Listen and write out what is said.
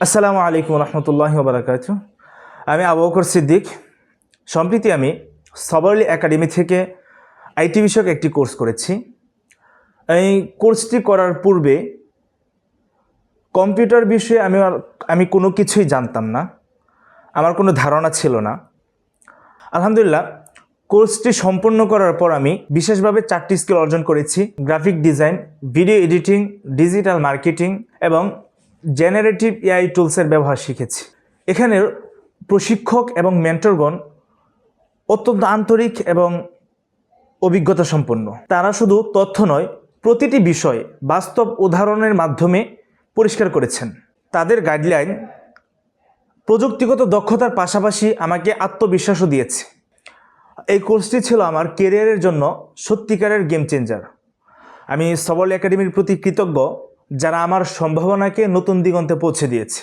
আসসালামু আলাইকুম রহমতুল্লাহি ওয়া বারাকাতুহু। আমি আবু বকর সিদ্দিক। সম্প্রতি আমি সবারলি একাডেমি থেকে আইটি বিষয়ক একটি কোর্স করেছি। এই কোর্সটি করার পূর্বে কম্পিউটার বিষয়ে আমি কোনো কিছুই জানতাম না, আমার কোনো ধারণা ছিল না। আলহামদুলিল্লাহ, কোর্সটি সম্পন্ন করার পর আমি বিশেষভাবে 4টি স্কিল অর্জন করেছি: graphic design, video editing, digital marketing এবং জেনারেটিভ এআই টুলসের ব্যবহার শিখেছি। এখানের প্রশিক্ষক এবং মেন্টরগণ অত্যন্ত আন্তরিক এবং অভিজ্ঞতা সম্পন্ন। তারা শুধু তথ্য নয়, প্রতিটি বিষয় বাস্তব উদাহরণের মাধ্যমে পরিষ্কার করেছেন। তাদের গাইডলাইন প্রযুক্তিগত দক্ষতার পাশাপাশি আমাকে আত্মবিশ্বাসও দিয়েছে। এই কোর্সটি ছিল আমার কেরিয়ারের জন্য সত্যিকারের গেম চেঞ্জার। আমি সবারলি একাডেমির প্রতি কৃতজ্ঞ, যারা আমার সম্ভাবনাকে নতুন দিগন্তে পৌঁছে দিয়েছে।